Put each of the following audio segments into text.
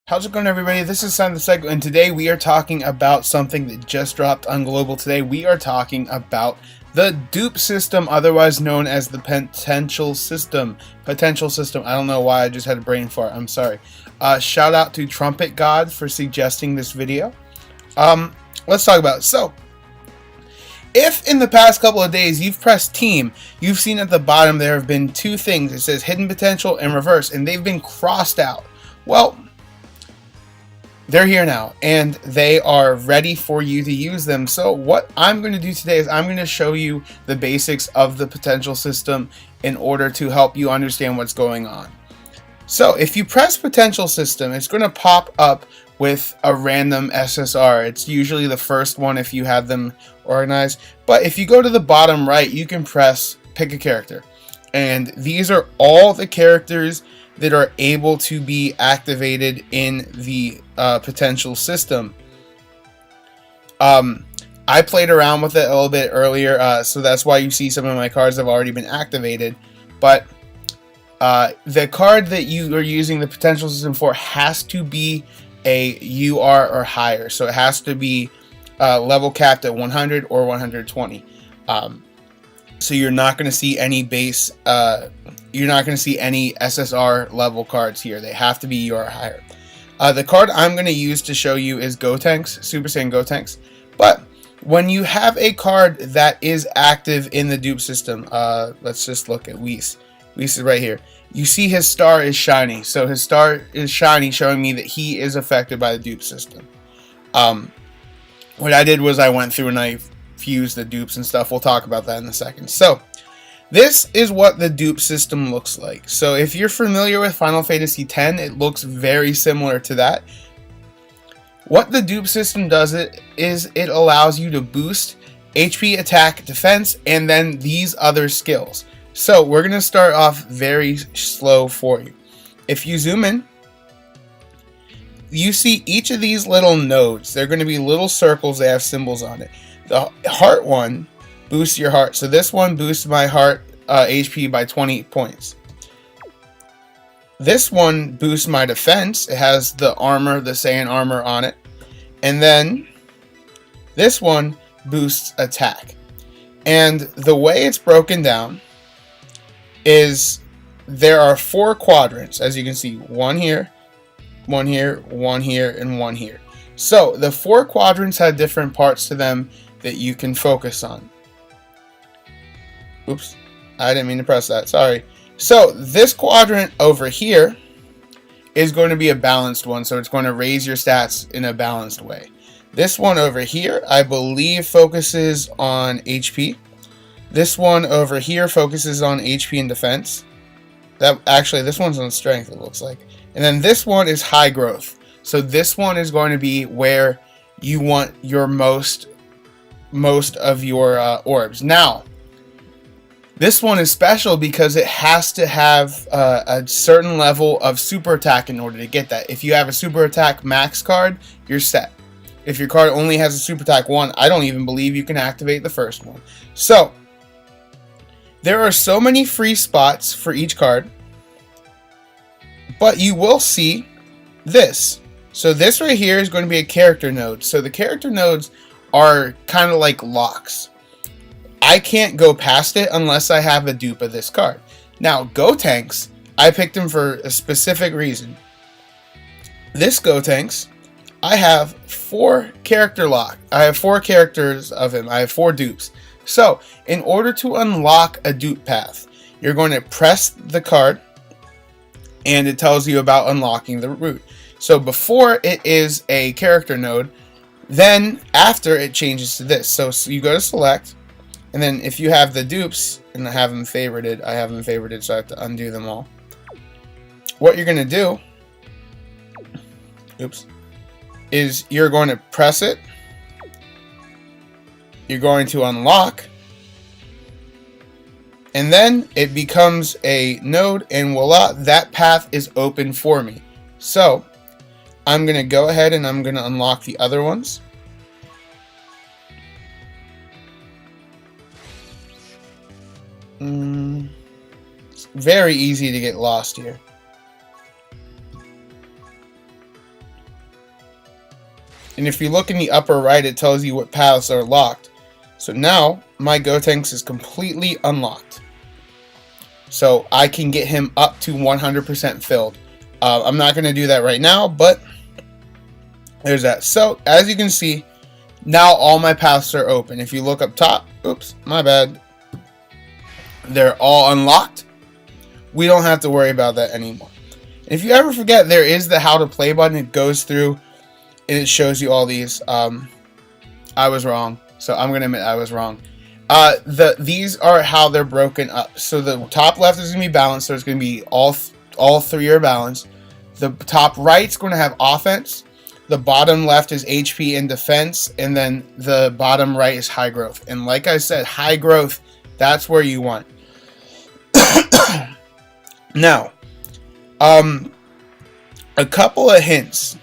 How's it going, everybody? This is Simon the Psycho, and today we are talking about something that just dropped on Global today. We are talking about the Dupe System, otherwise known as the Potential System. I don't know why I just had a brain fart. I'm sorry. Shout out to Trumpet God for suggesting this video. Let's talk about it. So, if in the past couple of days you've pressed team, you've seen at the bottom there have been two things. It says hidden potential and reverse, and they've been crossed out. Well, they're here now, and they are ready for you to use them. So what I'm going to do today is I'm going to show you the basics of the potential system in order to help you understand what's going on. So if you press potential system, it's going to pop up with a random SSR. It's usually the first one if you have them organized. But if you go to the bottom right, you can press pick a character. And these are all the characters that are able to be activated in the potential system. I played around with it a little bit earlier, so that's why you see some of my cards have already been activated. But the card that you are using the potential system for has to be a UR or higher, so it has to be level capped at 100 or 120. So you're not going to see any base. You're not going to see any SSR level cards here. They have to be UR or higher. The card I'm going to use to show you is Gotenks, Super Saiyan Gotenks. But when you have a card that is active in the dupe system, let's just look at Whis. Whis is right here. You see his star is shiny. So his star is shiny, showing me that he is affected by the dupe system. What I did was I went through and I fused the dupes and stuff. We'll talk about that in a second. So this is what the dupe system looks like. So if you're familiar with Final Fantasy X, it looks very similar to that. What the dupe system does is it allows you to boost HP, attack, defense, and then these other skills. So we're going to start off very slow for you. If you zoom in, you see each of these little nodes. They're going to be little circles. They have symbols on it. The heart one boosts your heart. So this one boosts my heart HP by 20 points. This one boosts my defense. It has the armor, the Saiyan armor on it. And then this one boosts attack. And the way it's broken down is there are 4 quadrants, as you can see. One here, one here, one here, and one here. So the 4 quadrants have different parts to them that you can focus on. Oops, I didn't mean to press that, sorry. So this quadrant over here is going to be a balanced one, so it's going to raise your stats in a balanced way. This one over here, I believe, focuses on HP. This one over here focuses on HP and defense. This one's on strength, it looks like. And then this one is high growth. So this one is going to be where you want your most of your orbs. Now, this one is special because it has to have a certain level of super attack in order to get that. If you have a super attack max card, you're set. If your card only has a super attack 1, I don't even believe you can activate the first one. So, there are so many free spots for each card, but you will see this. So this right here is going to be a character node. So the character nodes are kind of like locks. I can't go past it unless I have a dupe of this card. Now, Gotenks, I picked him for a specific reason. This Gotenks, I have 4 character lock. I have 4 characters of him. I have 4 dupes. So, in order to unlock a dupe path, you're going to press the card, and it tells you about unlocking the route. So before it is a character node, then after it changes to this. So you go to select, and then if you have the dupes, and I have them favorited, so I have to undo them all. What you're going to do, is you're going to press it. You're going to unlock, and then it becomes a node, and voila, that path is open for me. So I'm going to go ahead and I'm going to unlock the other ones. It's very easy to get lost here. And if you look in the upper right, it tells you what paths are locked. So now my Gotenks is completely unlocked. So I can get him up to 100% filled. I'm not going to do that right now, but there's that. So as you can see, now all my paths are open. If you look up top, oops, my bad. They're all unlocked. We don't have to worry about that anymore. If you ever forget, there is the how to play button. It goes through and it shows you all these. I was wrong. So I'm going to admit I was wrong. These are how they're broken up. So the top left is going to be balanced. So it's going to be all three are balanced. The top right is going to have offense. The bottom left is HP and defense. And then the bottom right is high growth. And like I said, high growth, that's where you want. Now, a couple of hints.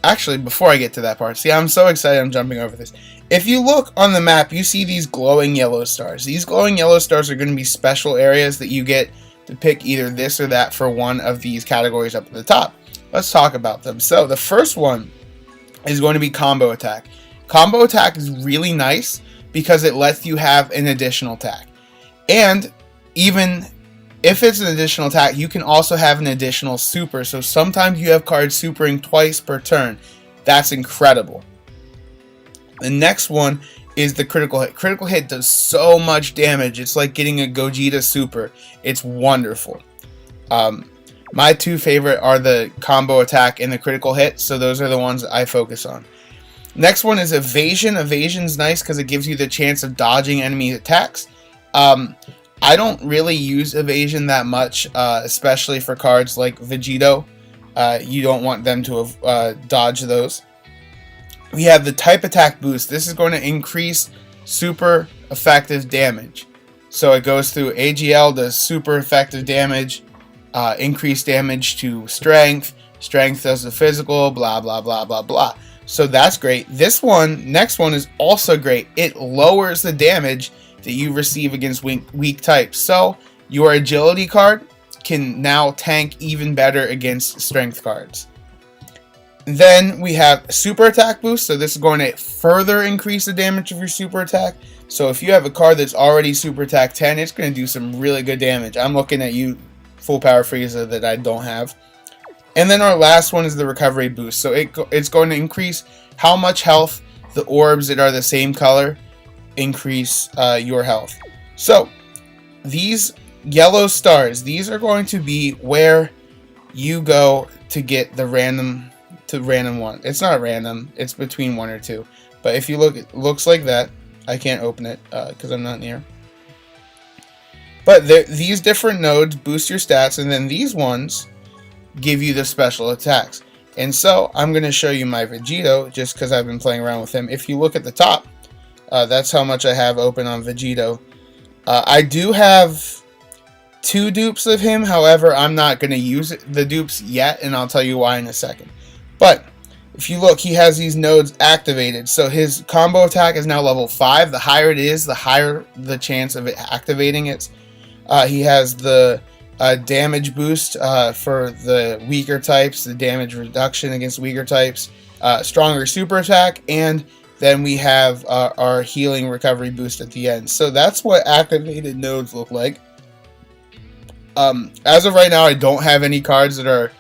Actually, before I get to that part, see, I'm so excited I'm jumping over this. If you look on the map, you see these glowing yellow stars. These glowing yellow stars are going to be special areas that you get to pick either this or that for one of these categories up at the top. Let's talk about them. So the first one is going to be combo attack. Combo attack is really nice because it lets you have an additional attack. And even if it's an additional attack, you can also have an additional super. So sometimes you have cards supering twice per turn. That's incredible. The next one is the critical hit. Critical hit does so much damage. It's like getting a Gogeta super. It's wonderful. My two favorite are the combo attack and the critical hit. So those are the ones that I focus on. Next one is evasion. Evasion's nice because it gives you the chance of dodging enemy attacks. I don't really use evasion that much, especially for cards like Vegito. You don't want them to dodge those. We have the type attack boost. This is going to increase super effective damage. So it goes through AGL, does super effective damage, increased damage to strength. Strength does the physical, blah, blah, blah, blah, blah. So that's great. This one, next one is also great. It lowers the damage that you receive against weak types. So your agility card can now tank even better against strength cards. Then we have super attack boost. So this is going to further increase the damage of your super attack. So if you have a card that's already super attack 10, it's going to do some really good damage. I'm looking at you, full power Frieza, that I don't have. And then our last one is the recovery boost. So it's going to increase how much health the orbs that are the same color increase your health. So these yellow stars, these are going to be where you go to get the random one. It's not random, it's between one or two. But if you look, it looks like that. I can't open it because I'm not near. But these different nodes boost your stats, and then these ones give you the special attacks. And so I'm going to show you my Vegito just because I've been playing around with him. If you look at the top, that's how much I have open on Vegito. I do have 2 dupes of him. However, I'm not going to use the dupes yet, and I'll tell you why in a second. But if you look, he has these nodes activated. So his combo attack is now level 5. The higher it is, the higher the chance of it activating it. He has the damage boost for the weaker types, the damage reduction against weaker types, stronger super attack, and then we have our healing recovery boost at the end. So that's what activated nodes look like. As of right now, I don't have any cards that are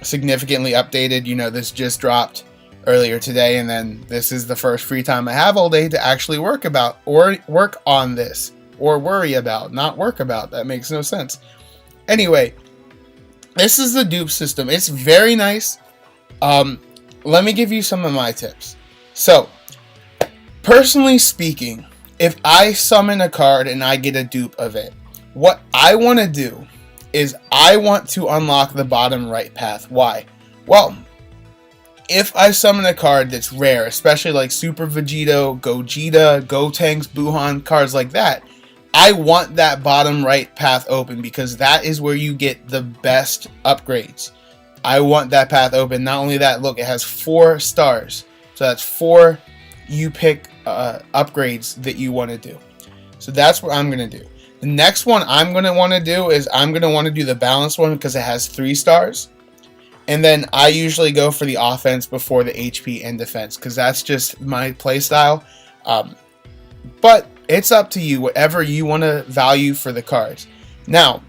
significantly updated. You know, this just dropped earlier today, and then this is the first free time I have all day to actually work on this. Or worry about, not work about. That makes no sense. Anyway, this is the dupe system. It's very nice. Let me give you some of my tips. So, personally speaking, if I summon a card and I get a dupe of it, what I want to do is I want to unlock the bottom right path. Why? Well, if I summon a card that's rare, especially like Super Vegito, Gogeta, Gotenks, Buhan, cards like that, I want that bottom right path open because that is where you get the best upgrades. I want that path open. Not only that, look, it has 4 stars. So that's 4 you pick upgrades that you want to do. So that's what I'm going to do. The next one I'm going to want to do is I'm going to want to do the balanced one because it has 3 stars. And then I usually go for the offense before the HP and defense, because that's just my playstyle. But it's up to you, whatever you want to value for the cards. Now,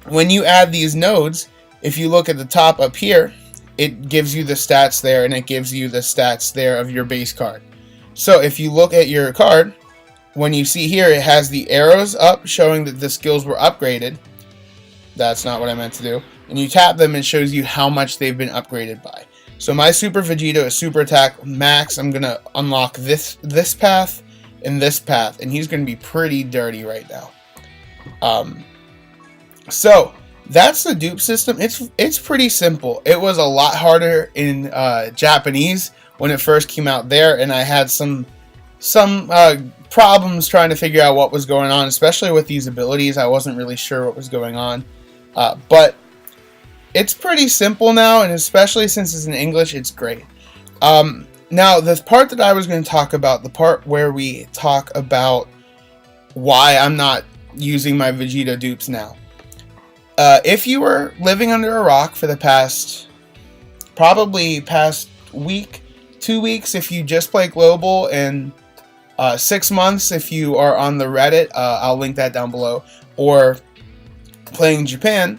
when you add these nodes, if you look at the top up here, it gives you the stats there, and it gives you the stats there of your base card. So if you look at your card, when you see here, it has the arrows up showing that the skills were upgraded. That's not what I meant to do. And you tap them, and it shows you how much they've been upgraded by. So my Super Vegeta is Super Attack Max. I'm going to unlock this path and this path, and he's going to be pretty dirty right now. So that's the dupe system. It's pretty simple. It was a lot harder in Japanese when it first came out there, and I had some problems trying to figure out what was going on, especially with these abilities. I wasn't really sure what was going on, but it's pretty simple now, and especially since it's in English, it's great. Now, the part that I was going to talk about, the part where we talk about why I'm not using my Vegeta dupes now. If you were living under a rock for the past week, 2 weeks, if you just play Global, and 6 months if you are on the Reddit, I'll link that down below, or playing Japan,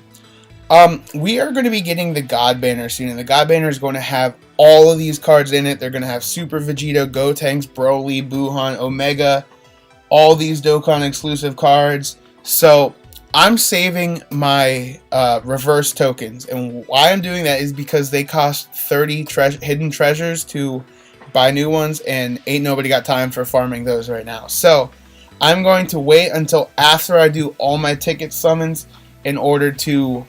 we are going to be getting the God Banner soon, and the God Banner is going to have all of these cards in it. They're going to have Super Vegeta, Gotenks, Broly, Buhan, Omega, all these Dokkan exclusive cards. So I'm saving my reverse tokens, and why I'm doing that is because they cost 30 hidden treasures to buy new ones, and ain't nobody got time for farming those right now. So I'm going to wait until after I do all my ticket summons in order to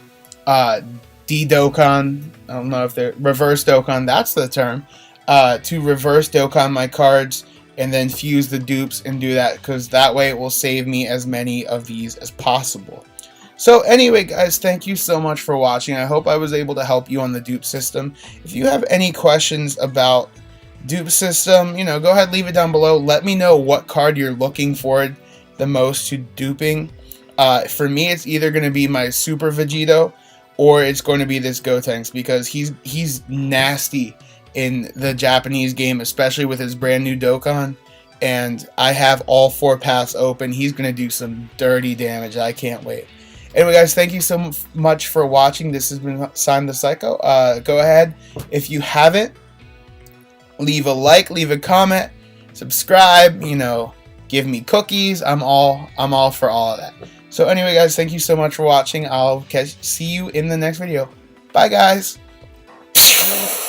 de-Dokkan, I don't know if they're reverse Dokkan, that's the term, to reverse Dokkan my cards and then fuse the dupes and do that, because that way it will save me as many of these as possible. So anyway, guys, thank you so much for watching. I hope I was able to help you on the dupe system. If you have any questions about dupe system, you know, go ahead, leave it down below. Let me know what card you're looking forward the most to duping. For me, it's either going to be my Super Vegito, or it's going to be this Gotenks, because he's nasty in the Japanese game, especially with his brand new Dokkan, and I have all 4 paths open. He's going to do some dirty damage. I can't wait. Anyway, guys, thank you so much for watching. This has been Simon the Psycho. Go ahead, if you haven't, leave a like, leave a comment, subscribe, you know, give me cookies. I'm all for all of that. So anyway, guys, thank you so much for watching. I'll see you in the next video. Bye, guys.